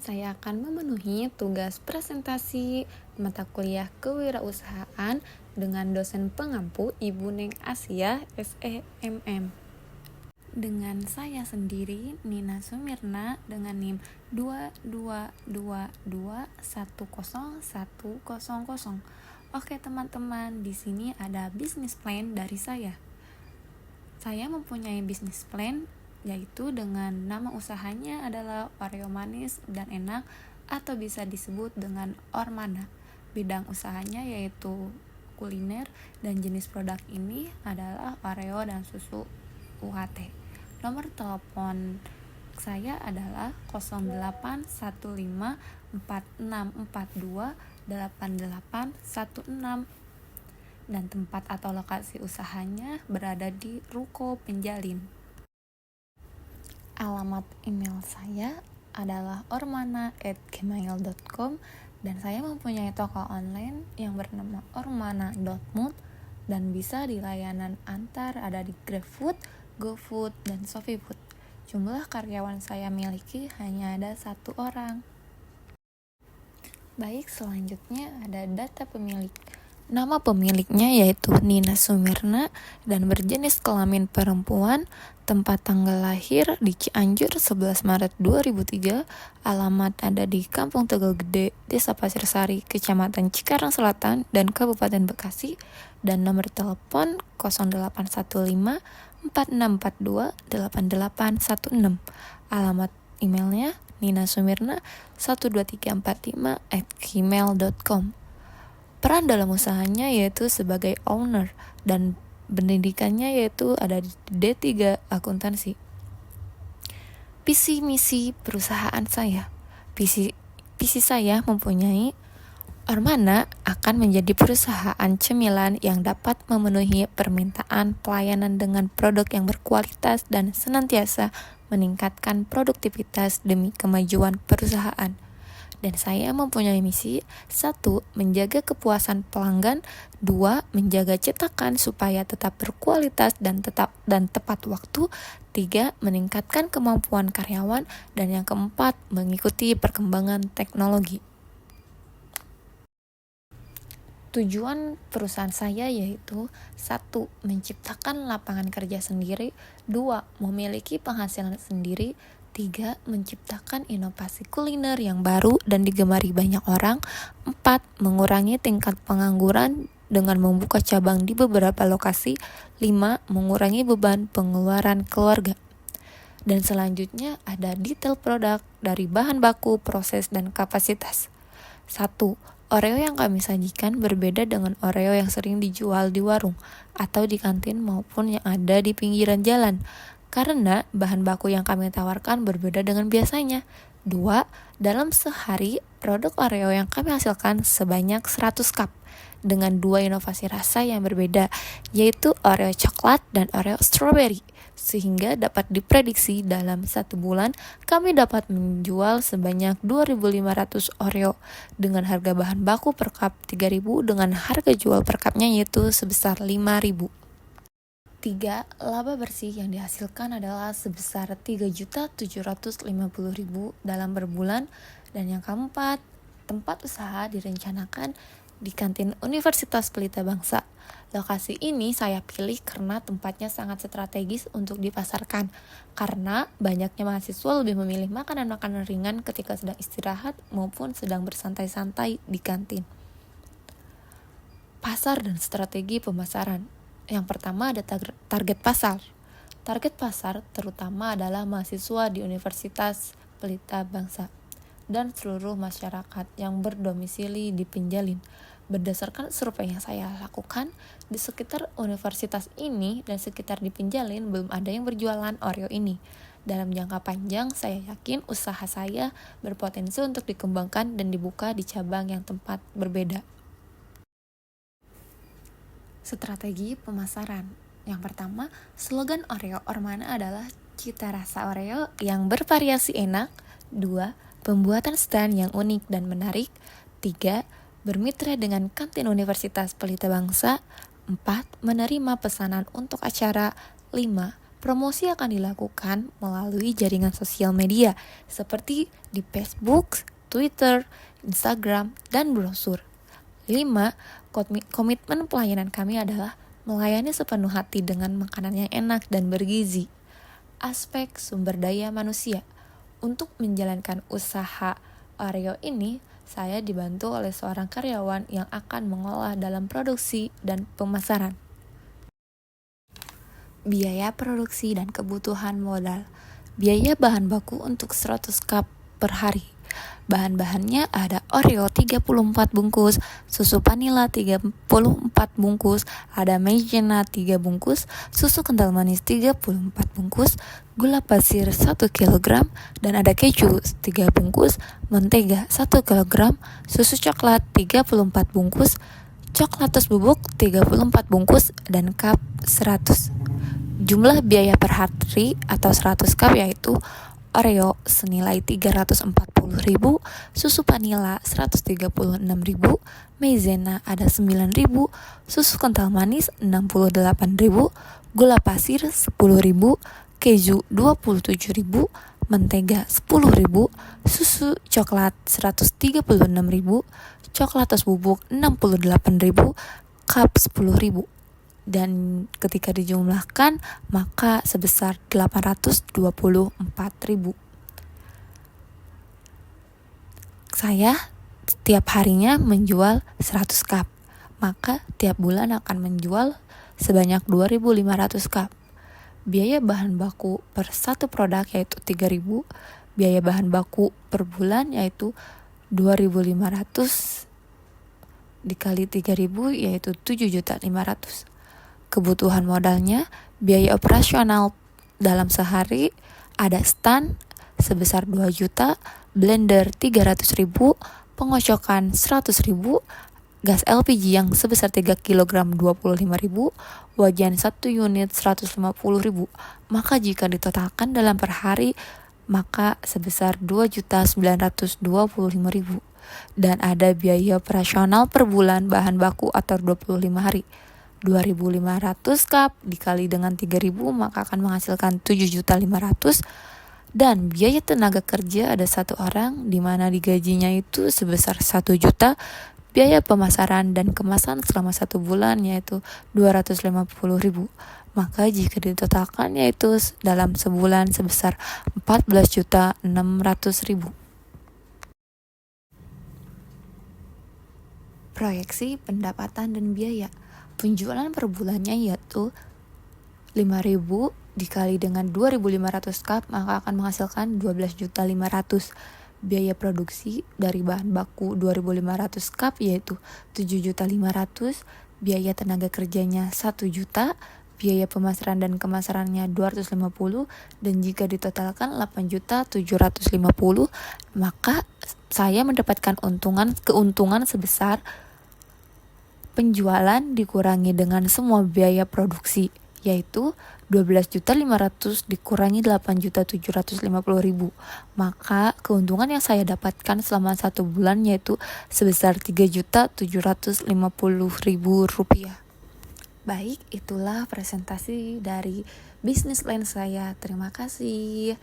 Saya akan memenuhi tugas presentasi mata kuliah kewirausahaan dengan dosen pengampu Ibu Neng Asia SEMM. Dengan saya sendiri, Nina Sumirna, dengan NIM 2222101000. Oke teman-teman, di sini ada bisnis plan dari saya. Saya mempunyai bisnis plan yaitu dengan nama usahanya adalah Oreo manis dan enak atau bisa disebut dengan Ormana. Bidang usahanya yaitu kuliner dan jenis produk ini adalah Oreo dan susu UHT. Nomor telepon saya adalah 081546428816 dan tempat atau lokasi usahanya berada di Ruko Penjalin. Alamat email saya adalah ormana@gmail.com dan saya mempunyai toko online yang bernama ormana.mood dan bisa di layanan antar ada di GrabFood, GoFood, dan ShopeeFood. Jumlah karyawan saya miliki hanya ada 1 orang. Baik, selanjutnya ada data pemilik. Nama pemiliknya yaitu Nina Sumirna dan berjenis kelamin perempuan, tempat tanggal lahir di Cianjur 11 Maret 2003, alamat ada di Kampung Tegal Gede, Desa Pasir Sari, Kecamatan Cikarang Selatan dan Kabupaten Bekasi, dan nomor telepon 081546428816. Alamat emailnya ninasumirna12345@gmail.com. Peran dalam usahanya yaitu sebagai owner dan pendidikannya yaitu ada di D3 akuntansi. Visi misi perusahaan saya. Visi saya mempunyai Ormana akan menjadi perusahaan cemilan yang dapat memenuhi permintaan pelayanan dengan produk yang berkualitas dan senantiasa meningkatkan produktivitas demi kemajuan perusahaan. Dan saya mempunyai misi 1. Menjaga kepuasan pelanggan, 2. Menjaga cetakan supaya tetap berkualitas dan tepat waktu, 3. Meningkatkan kemampuan karyawan, dan yang keempat, mengikuti perkembangan teknologi. Tujuan perusahaan saya yaitu 1. Menciptakan lapangan kerja sendiri, 2. Memiliki penghasilan sendiri, 3. Menciptakan inovasi kuliner yang baru dan digemari banyak orang, 4. Mengurangi tingkat pengangguran dengan membuka cabang di beberapa lokasi, 5. Mengurangi beban pengeluaran keluarga. Dan selanjutnya ada detail produk dari bahan baku, proses, dan kapasitas. 1. Oreo yang kami sajikan berbeda dengan Oreo yang sering dijual di warung atau di kantin maupun yang ada di pinggiran jalan, karena bahan baku yang kami tawarkan berbeda dengan biasanya. 2. Dalam sehari, produk Oreo yang kami hasilkan sebanyak 100 cup dengan 2 inovasi rasa yang berbeda, yaitu Oreo coklat dan Oreo strawberry, sehingga dapat diprediksi dalam 1 bulan kami dapat menjual sebanyak 2.500 Oreo dengan harga bahan baku per cup 3.000 dengan harga jual per cupnya yaitu sebesar 5.000. 3. Laba bersih yang dihasilkan adalah sebesar 3.750.000 dalam berbulan. Dan yang keempat, tempat usaha direncanakan di kantin Universitas Pelita Bangsa. Lokasi ini saya pilih karena tempatnya sangat strategis untuk dipasarkan, karena banyaknya mahasiswa lebih memilih makanan-makanan ringan ketika sedang istirahat maupun sedang bersantai-santai di kantin. Pasar dan strategi pemasaran. Yang pertama ada target pasar. Target pasar terutama adalah mahasiswa di Universitas Pelita Bangsa dan seluruh masyarakat yang berdomisili di Penjalin. Berdasarkan survei yang saya lakukan, di sekitar universitas ini dan sekitar di Penjalin belum ada yang berjualan Oreo ini. Dalam jangka panjang, saya yakin usaha saya berpotensi untuk dikembangkan dan dibuka di cabang yang tempat berbeda. Strategi pemasaran. Yang pertama, slogan Oreo Ormana adalah cita rasa Oreo yang bervariasi enak. 2. Pembuatan stand yang unik dan menarik. 3. Bermitra dengan kantin Universitas Pelita Bangsa. 4. Menerima pesanan untuk acara. 5. Promosi akan dilakukan melalui jaringan sosial media seperti di Facebook, Twitter, Instagram, dan brosur. 5. Komitmen pelayanan kami adalah melayani sepenuh hati dengan makanan yang enak dan bergizi. Aspek sumber daya manusia. Untuk menjalankan usaha Oreo ini, saya dibantu oleh seorang karyawan yang akan mengolah dalam produksi dan pemasaran. Biaya produksi dan kebutuhan modal. Biaya bahan baku untuk 100 cup per hari. Bahan-bahannya ada Oreo 34 bungkus, susu vanila 34 bungkus, ada maizena 3 bungkus, susu kental manis 34 bungkus, gula pasir 1 kg, dan ada keju 3 bungkus, mentega 1 kg, susu coklat 34 bungkus, coklatus bubuk 34 bungkus, dan cup 100. Jumlah biaya per hari atau 100 cup yaitu Oreo senilai 340.000, susu vanila 136.000, maizena ada 9.000, susu kental manis 68.000, gula pasir 10.000, keju 27.000, mentega 10.000, susu coklat 136.000, coklatus bubuk 68.000, cup 10.000. Dan ketika dijumlahkan maka sebesar 824.000. Saya setiap harinya menjual 100 cup, maka tiap bulan akan menjual sebanyak 2.500 cup. Biaya bahan baku per satu produk yaitu 3.000, biaya bahan baku per bulan yaitu 2.500 dikali 3.000 yaitu 7.500.000. Kebutuhan modalnya, biaya operasional dalam sehari, ada stand sebesar 2 juta, blender 300.000, pengocokan 100.000, gas LPG yang sebesar 3 kg 25.000, wajan 1 unit 150.000. Maka jika ditotalkan dalam per hari, maka sebesar 2.925.000. Dan ada biaya operasional per bulan bahan baku atau 25 hari. 2.500 cup dikali dengan 3.000 maka akan menghasilkan 7.500.000. Dan biaya tenaga kerja ada 1 orang di mana digajinya itu sebesar 1 juta. Biaya pemasaran dan kemasan selama 1 bulan yaitu 250.000. Maka jika ditotalkan yaitu dalam sebulan sebesar 14.600.000. Proyeksi pendapatan dan biaya. Penjualan per bulannya yaitu 5.000 dikali dengan 2.500 cup maka akan menghasilkan 12.500.000. Biaya produksi dari bahan baku 2.500 cup yaitu 7.500.000. Biaya tenaga kerjanya 1 juta. Biaya pemasaran dan kemasarannya 250, dan jika ditotalkan 8.750.000, maka saya mendapatkan keuntungan sebesar penjualan dikurangi dengan semua biaya produksi, yaitu 12.500.000 dikurangi 8.750.000. Maka keuntungan yang saya dapatkan selama 1 bulan yaitu sebesar 3.750.000 rupiah. Baik, itulah presentasi dari bisnis plan saya. Terima kasih.